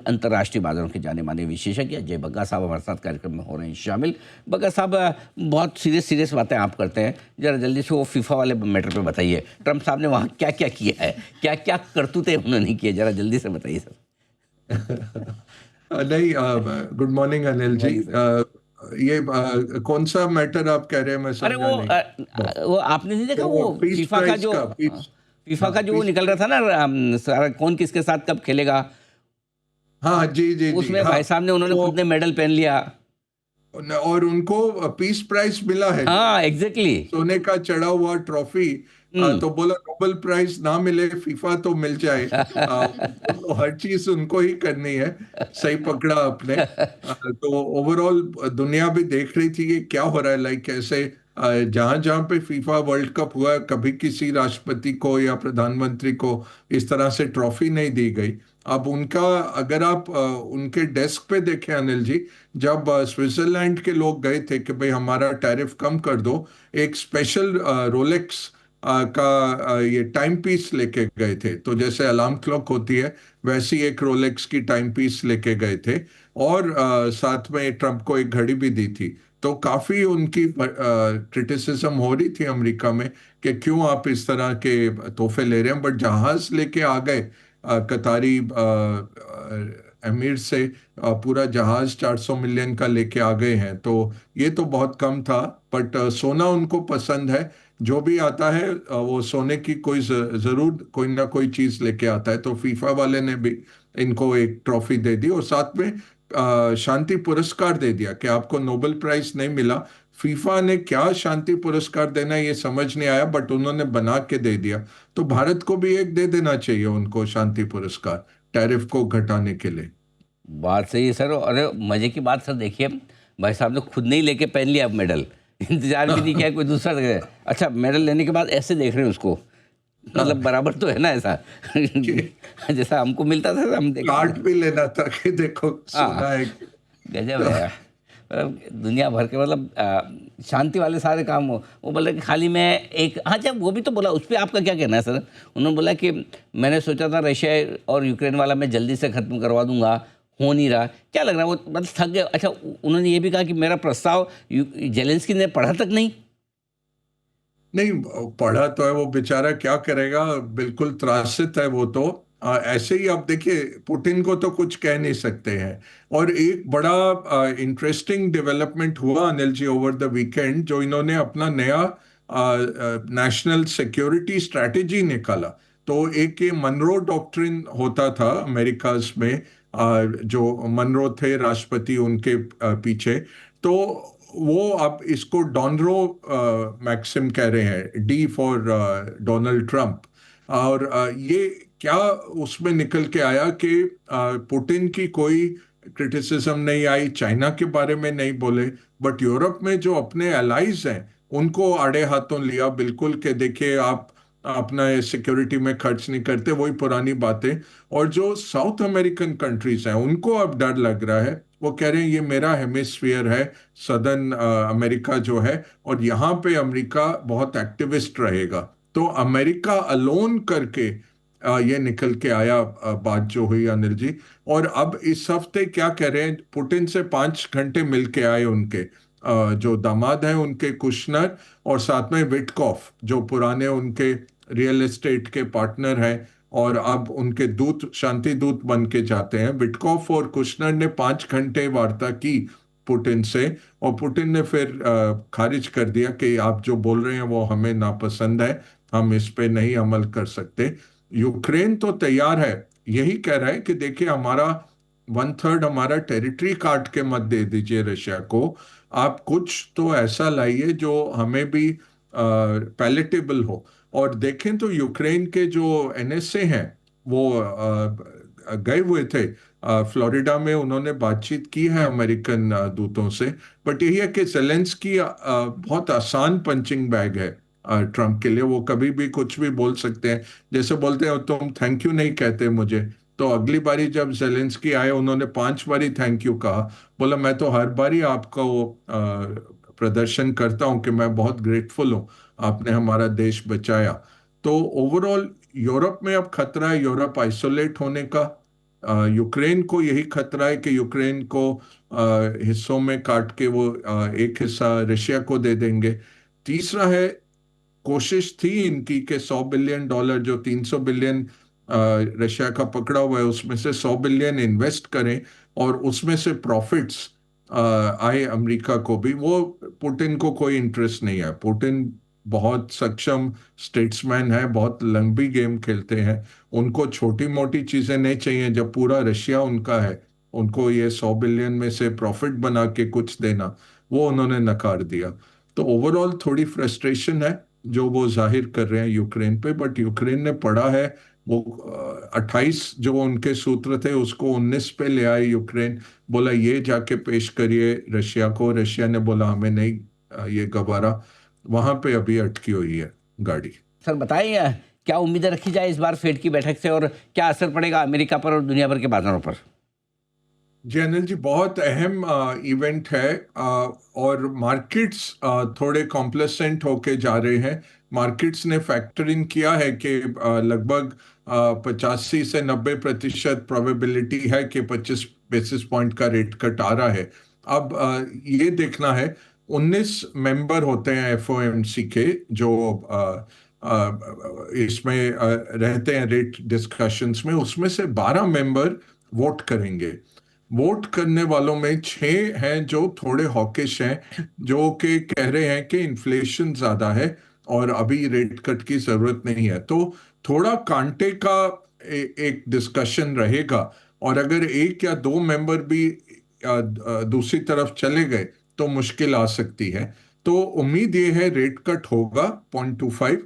अंतर्राष्ट्रीय बाजारों के जाने माने विशेषज्ञ जय बग्गा साहब हमारे साथ कार्यक्रम में हो रहे हैं शामिल। बग्गा साहब, बहुत सीरियस बातें आप करते हैं, जरा जल्दी से वो फीफा वाले मैटर पे बताइए। ट्रम्प साहब ने वहाँ क्या क्या किया है, क्या क्या करतूतें उन्होंने की है, जरा जल्दी से बताइए सर। नहीं, गुड मॉर्निंग अनिल जी। ये कौन सा मैटर आप कह रहे हैं, मैं अरे समझा नहीं। वो आपने नहीं देखा, वो पीस फीफा का प्राइस जो का पीस। फीफा हाँ, का जो वो पीस। निकल रहा था ना, सारा कौन किसके साथ कब खेलेगा, हाँ जी जी जी, उसमें हाँ। भाई साहब ने उन्होंने वो खुद ने मेडल पहन लिया। और उनको पीस प्राइज मिला है, हाँ एग्जैक्टली। सोने का चढ़ा हुआ ट्रॉफी। हम्म। तो बोला नोबेल प्राइज ना मिले, फीफा तो मिल जाए। तो हर चीज उनको ही करनी है। सही पकड़ा आपने। तो ओवरऑल दुनिया भी देख रही थी कि क्या हो रहा है, लाइक कैसे जहां जहां पे फीफा वर्ल्ड कप हुआ, कभी किसी राष्ट्रपति को या प्रधानमंत्री को इस तरह से ट्रॉफी नहीं दी गई। अब उनका, अगर आप उनके डेस्क पे देखें अनिल जी, जब स्विट्जरलैंड के लोग गए थे कि भाई हमारा टैरिफ कम कर दो, एक स्पेशल रोलेक्स का ये टाइम पीस लेके गए थे। तो जैसे अलार्म क्लॉक होती है, वैसी एक रोलेक्स की टाइम पीस लेके गए थे। और साथ में ट्रम्प को एक घड़ी भी दी थी। तो काफी उनकी क्रिटिसिज्म हो रही थी अमेरिका में कि क्यों आप इस तरह के तोहफे ले रहे हैं। बट जहाज लेके आ गए कतारी अमीर से, पूरा जहाज 400 मिलियन का लेके आ गए हैं। तो ये तो बहुत कम था। बट सोना उनको पसंद है। जो भी आता है वो सोने की कोई जरूर कोई ना कोई चीज लेके आता है। तो फीफा वाले ने भी इनको एक ट्रॉफी दे दी और साथ में शांति पुरस्कार दे दिया कि आपको नोबेल प्राइज नहीं मिला। फीफा ने क्या शांति पुरस्कार देना है ये समझ नहीं आया, बट उन्होंने बना के दे दिया। तो भारत को भी एक दे देना चाहिए उनको शांति पुरस्कार, टैरिफ को घटाने के लिए। बात सही है सर। अरे मजे की बात सर, देखिए भाई साहब ने खुद नहीं लेके पहन लिया मेडल, इंतजार भी नहीं किया कोई दूसरा दे। अच्छा, मेडल लेने के बाद ऐसे देख रहे हैं उसको, हाँ, मतलब बराबर तो है ना ऐसा। कि जैसा हमको मिलता था हम देख। कार्ड भी लेना था कि देखो हाँ सोना है। गजब तो है यार। मतलब दुनिया भर के, मतलब शांति वाले सारे काम हो। वो बोला कि खाली मैं एक, हाँ जब वो भी तो बोला, उस पर आपका क्या कहना है सर। उन्होंने बोला कि मैंने सोचा था रशिया और यूक्रेन वाला मैं जल्दी से ख़त्म करवा दूंगा, हो नहीं रहा। क्या लग रहा है वो मतलब थक गए। अच्छा, उन्होंने ये भी कहा कि मेरा प्रस्ताव जेलेंस्की ने पढ़ा तक नहीं। नहीं, पढ़ा तो है, वो बेचारा क्या करेगा, बिल्कुल त्रासित है वो तो। ऐसे ही आप देखिए, पुतिन को तो कुछ कह नहीं सकते हैं। और एक बड़ा इंटरेस्टिंग डेवलपमेंट हुआ Anil ji over the weekend, जो इन्होंने अपना नया नेशनल सिक्योरिटी स्ट्रैटेजी निकाला। तो एक ये मनरो डॉक्ट्रिन होता था अमेरिकाज में, जो मनरो थे राष्ट्रपति उनके पीछे। तो वो अब इसको डॉनरो मैक्सिम कह रहे हैं, डी फॉर डोनाल्ड ट्रंप। और ये क्या उसमें निकल के आया कि पुतिन की कोई क्रिटिसिज्म नहीं आई, चाइना के बारे में नहीं बोले। बट यूरोप में जो अपने एलाइज हैं उनको आड़े हाथों लिया बिल्कुल, कि देखिए आप अपना सिक्योरिटी में खर्च नहीं करते, वही पुरानी बातें। और जो साउथ अमेरिकन कंट्रीज हैं उनको अब डर लग रहा है। वो कह रहे हैं ये मेरा हेमिस्फीयर है, सदर्न अमेरिका जो है, और यहाँ पे अमेरिका बहुत एक्टिविस्ट रहेगा। तो अमेरिका अलोन करके ये निकल के आया बात जो हुई अनिल जी। और अब इस हफ्ते क्या कह रहे हैं, पुतिन से 5 घंटे मिल के आए उनके जो दामाद हैं उनके, कुशनर, और साथ में विटकॉफ जो पुराने उनके रियल एस्टेट के पार्टनर हैं और अब उनके दूत, शांति दूत बन के जाते हैं। विटकॉफ और कुशनर ने 5 घंटे वार्ता की पुतिन से, और पुतिन ने फिर खारिज कर दिया कि आप जो बोल रहे हैं वो हमें नापसंद है, हम इस पे नहीं अमल कर सकते। यूक्रेन तो तैयार है, यही कह रहा है कि देखिए हमारा 1/3 हमारा टेरिटरी काट के मत दे दीजिए रशिया को, आप कुछ तो ऐसा लाइए जो हमें भी पैलेटेबल हो। और देखें तो यूक्रेन के जो एनएसए हैं वो गए हुए थे फ्लोरिडा में, उन्होंने बातचीत की है अमेरिकन दूतों से। बट यही है कि जेलेंस्की बहुत आसान पंचिंग बैग है ट्रम्प के लिए, वो कभी भी कुछ भी बोल सकते हैं। जैसे बोलते हैं तुम थैंक यू नहीं कहते मुझे, तो अगली बारी जब जेलेंस्की आए उन्होंने 5 बारी थैंक यू कहा। बोला मैं तो हर बारी आपका वो प्रदर्शन करता हूं कि मैं बहुत ग्रेटफुल हूं, आपने हमारा देश बचाया। तो ओवरऑल यूरोप में अब खतरा है, यूरोप आइसोलेट होने का। यूक्रेन को यही खतरा है कि यूक्रेन को हिस्सों में काट के वो एक हिस्सा रशिया को दे देंगे। तीसरा है, कोशिश थी इनकी कि $100 बिलियन, जो 300 बिलियन रशिया का पकड़ा हुआ है, उसमें से 100 बिलियन इन्वेस्ट करें और उसमें से प्रॉफिट्स आए अमेरिका को भी। वो पुतिन को कोई इंटरेस्ट नहीं है। पुतिन बहुत सक्षम स्टेट्समैन है, बहुत लंबी गेम खेलते हैं। उनको छोटी मोटी चीजें नहीं चाहिए। जब पूरा रशिया उनका है, उनको ये 100 बिलियन में से प्रॉफिट बना के कुछ देना, वो उन्होंने नकार दिया। तो ओवरऑल थोड़ी फ्रस्ट्रेशन है जो वो जाहिर कर रहे हैं यूक्रेन पे। बट यूक्रेन ने पढ़ा है। वो 28 जो उनके सूत्र थे उसको 19 पे ले आए यूक्रेन। बोला ये जाके पेश करिए रशिया को। रशिया ने बोला हमें नहीं ये गवारा। वहां पे अभी अटकी हुई है गाड़ी। सर बताइए, क्या उम्मीदें रखी जाए इस बार फेड की बैठक से, और क्या असर पड़ेगा अमेरिका पर और दुनिया भर के बाजारों पर? जी अनिल जी, बहुत अहम इवेंट है। और मार्केट्स थोड़े कॉम्प्लेसेंट होके जा रहे हैं। मार्केट्स ने फैक्टर इन किया है कि लगभग 85 से 90% प्रोबेबिलिटी है कि 25 बेसिस पॉइंट का रेट कट आ रहा है। अब ये देखना है, 19 मेंबर होते हैं एफओएमसी के जो इसमें रहते हैं रेट डिस्कशंस में। उसमें से 12 मेंबर वोट करेंगे। वोट करने वालों में 6 हैं जो थोड़े हॉकिश हैं, जो कि कह रहे हैं कि इन्फ्लेशन ज्यादा है और अभी रेट कट की जरूरत नहीं है। तो थोड़ा कांटे का एक डिस्कशन रहेगा। और अगर एक या दो मेंबर भी दूसरी तरफ चले गए तो मुश्किल आ सकती है। तो उम्मीद ये है रेट कट होगा 0.25।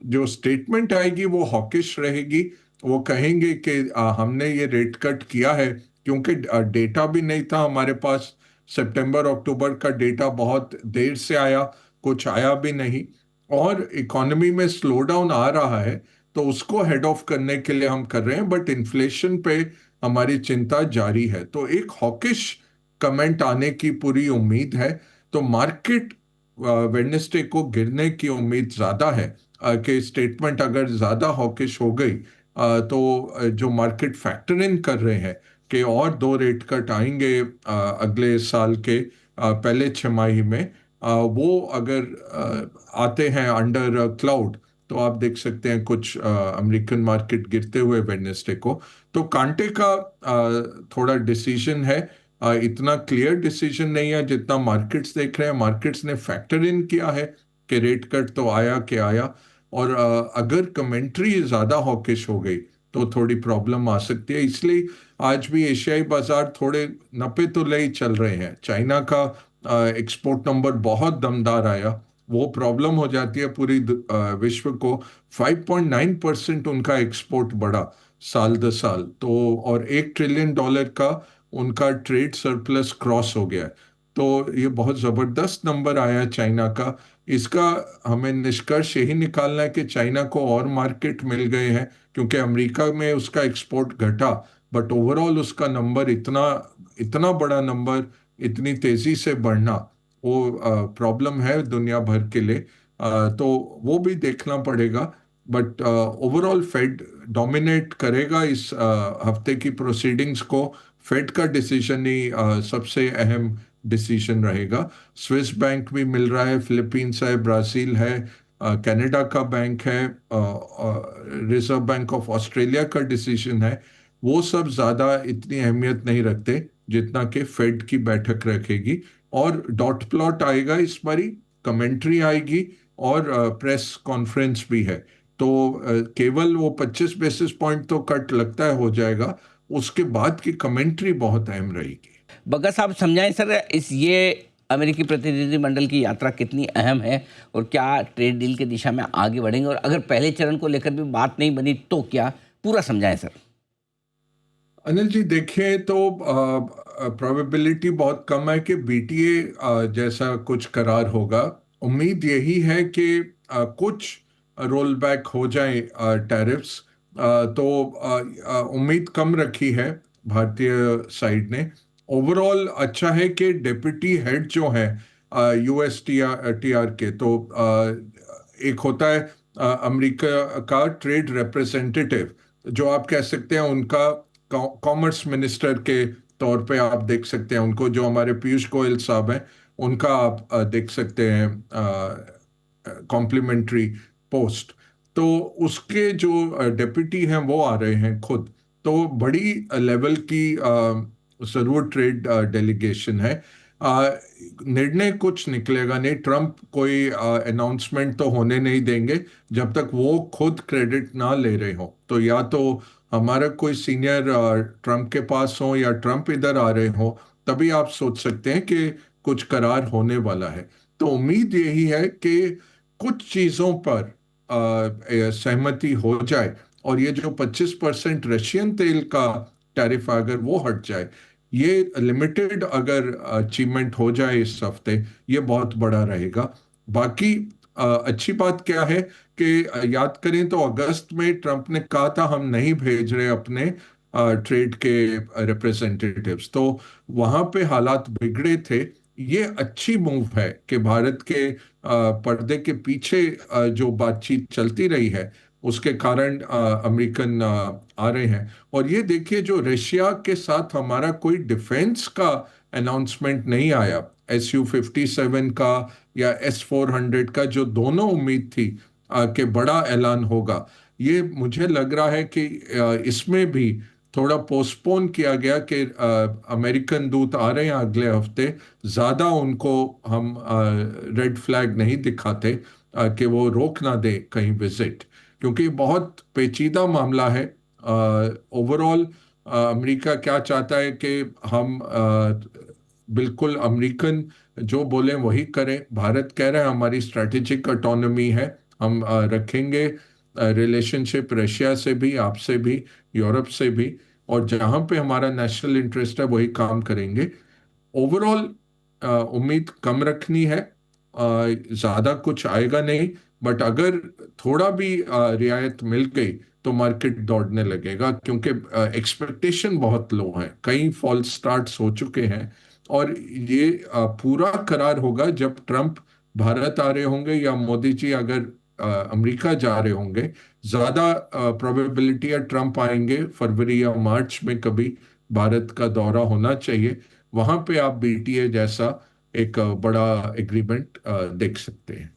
जो स्टेटमेंट आएगी वो हॉकिश रहेगी। वो कहेंगे कि हमने ये रेट कट किया है क्योंकि डेटा भी नहीं था हमारे पास। सितंबर अक्टूबर का डेटा बहुत देर से आया, कुछ आया भी नहीं। और इकोनॉमी में स्लो डाउन आ रहा है, तो उसको हेड ऑफ करने के लिए हम कर रहे हैं। बट इन्फ्लेशन पे हमारी चिंता जारी है। तो एक हॉकिश कमेंट आने की पूरी उम्मीद है। तो मार्केट वेडनेसडे को गिरने की उम्मीद ज्यादा है कि स्टेटमेंट अगर ज्यादा हॉकिश हो गई तो जो मार्केट फैक्टर इन कर रहे हैं कि और 2 रेट कट आएंगे अगले साल के पहले छमाही में, वो अगर आते हैं अंडर क्लाउड, तो आप देख सकते हैं कुछ अमेरिकन मार्केट गिरते हुए वेडनेसडे को। तो कांटे का थोड़ा डिसीजन है। इतना क्लियर डिसीजन नहीं है जितना मार्केट्स देख रहे हैं। मार्केट्स ने फैक्टर इन किया है कि रेट कट तो आया कि आया। और अगर कमेंट्री ज्यादा हॉकिश हो गई तो थोड़ी प्रॉब्लम आ सकती है। इसलिए आज भी एशियाई बाजार थोड़े नपे तुले ही चल रहे हैं। चाइना का एक्सपोर्ट नंबर बहुत दमदार आया। वो प्रॉब्लम हो जाती है पूरी विश्व को। 5.9% उनका एक्सपोर्ट बढ़ा साल दर साल। तो और $1 ट्रिलियन का उनका ट्रेड सरप्लस क्रॉस हो गया है। तो ये बहुत जबरदस्त नंबर आया चाइना का। इसका हमें निष्कर्ष यही निकालना है कि चाइना को और मार्केट मिल गए हैं, क्योंकि अमेरिका में उसका एक्सपोर्ट घटा। बट ओवरऑल उसका नंबर इतना इतना बड़ा नंबर इतनी तेजी से बढ़ना, वो प्रॉब्लम है दुनिया भर के लिए। तो वो भी देखना पड़ेगा। बट ओवरऑल फेड डोमिनेट करेगा इस हफ्ते की प्रोसीडिंग्स को। फेड का डिसीजन ही सबसे अहम डिसीजन रहेगा। स्विस बैंक भी मिल रहा है, फिलीपींस है, ब्राजील है, कनाडा का बैंक है, रिजर्व बैंक ऑफ ऑस्ट्रेलिया का डिसीजन है। वो सब ज्यादा इतनी अहमियत नहीं रखते जितना कि फेड की बैठक रखेगी। और डॉट प्लॉट आएगा इस बारी, कमेंट्री आएगी और प्रेस कॉन्फ्रेंस भी है। तो केवल वो 25 बेसिस पॉइंट तो कट लगता है हो जाएगा, उसके बाद की कमेंट्री बहुत अहम रहेगी। बग्गा साहब समझाएं सर, इस ये अमेरिकी प्रतिनिधिमंडल की यात्रा कितनी अहम है, और क्या ट्रेड डील की दिशा में आगे बढ़ेंगे, और अगर पहले चरण को लेकर भी बात नहीं बनी तो क्या? पूरा समझाएं सर। अनिल जी देखें तो प्रोबेबिलिटी बहुत कम है कि बीटीए जैसा कुछ करार होगा। उम्मीद यही है कि कुछ रोल बैक हो जाए टैरिफ्स। तो उम्मीद कम रखी है भारतीय साइड ने। ओवरऑल अच्छा है कि डेप्यूटी हेड जो है यूएस टीआर के, तो एक होता है अमेरिका का ट्रेड रिप्रेजेंटेटिव, जो आप कह सकते हैं उनका कॉमर्स मिनिस्टर के तौर पे आप देख सकते हैं उनको, जो हमारे पीयूष गोयल साहब हैं, उनका आप देख सकते हैं कॉम्प्लीमेंट्री पोस्ट। तो उसके जो डेप्यूटी हैं वो आ रहे हैं खुद। तो बड़ी लेवल की जरूर ट्रेड डेलीगेशन है। अ, निर्णय कुछ निकलेगा नहीं, ट्रम्प कोई अनाउंसमेंट तो होने नहीं देंगे जब तक वो खुद क्रेडिट ना ले रहे हो। तो या तो हमारा कोई सीनियर ट्रम्प के पास हो या ट्रम्प इधर आ रहे हो, तभी आप सोच सकते हैं कि कुछ करार होने वाला है। तो उम्मीद यही है कि कुछ चीजों पर सहमति हो जाए, और ये जो 25% रशियन तेल का टैरिफ अगर वो हट जाए, ये लिमिटेड अगर अचीवमेंट हो जाए इस हफ्ते, ये बहुत बड़ा रहेगा। बाकी अच्छी बात क्या है कि याद करें तो अगस्त में ट्रंप ने कहा था हम नहीं भेज रहे अपने ट्रेड के रिप्रेजेंटेटिव्स, तो वहां पे हालात बिगड़े थे। ये अच्छी मूव है कि भारत के पर्दे के पीछे जो बातचीत चलती रही है उसके कारण अमेरिकन आ रहे हैं। और ये देखिए, जो रशिया के साथ हमारा कोई डिफेंस का अनाउंसमेंट नहीं आया, SU-57 का या S-400 का, जो दोनों उम्मीद थी कि बड़ा ऐलान होगा, ये मुझे लग रहा है कि इसमें भी थोड़ा पोस्टपोन किया गया कि अमेरिकन दूत आ रहे हैं अगले हफ्ते, ज़्यादा उनको हम रेड फ्लैग नहीं दिखाते कि वो रोक ना दे कहीं विजिट, क्योंकि बहुत पेचीदा मामला है। ओवरऑल अमेरिका क्या चाहता है कि हम बिल्कुल अमेरिकन जो बोले वही करें। भारत कह रहा है हमारी स्ट्रैटेजिक ऑटोनॉमी है, हम रखेंगे रिलेशनशिप रशिया से भी, आपसे भी, यूरोप से भी, और जहां पे हमारा नेशनल इंटरेस्ट है वही काम करेंगे। ओवरऑल उम्मीद कम रखनी है, ज्यादा कुछ आएगा नहीं, बट अगर थोड़ा भी रियायत मिल गई तो मार्केट दौड़ने लगेगा, क्योंकि एक्सपेक्टेशन बहुत लो है, कई फॉल्स स्टार्ट्स हो चुके हैं। और ये पूरा करार होगा जब ट्रंप भारत आ रहे होंगे या मोदी जी अगर अमेरिका जा रहे होंगे। ज्यादा प्रोबेबिलिटी है ट्रंप आएंगे फरवरी या मार्च में, कभी भारत का दौरा होना चाहिए। वहां पे आप BTA जैसा एक बड़ा एग्रीमेंट देख सकते हैं।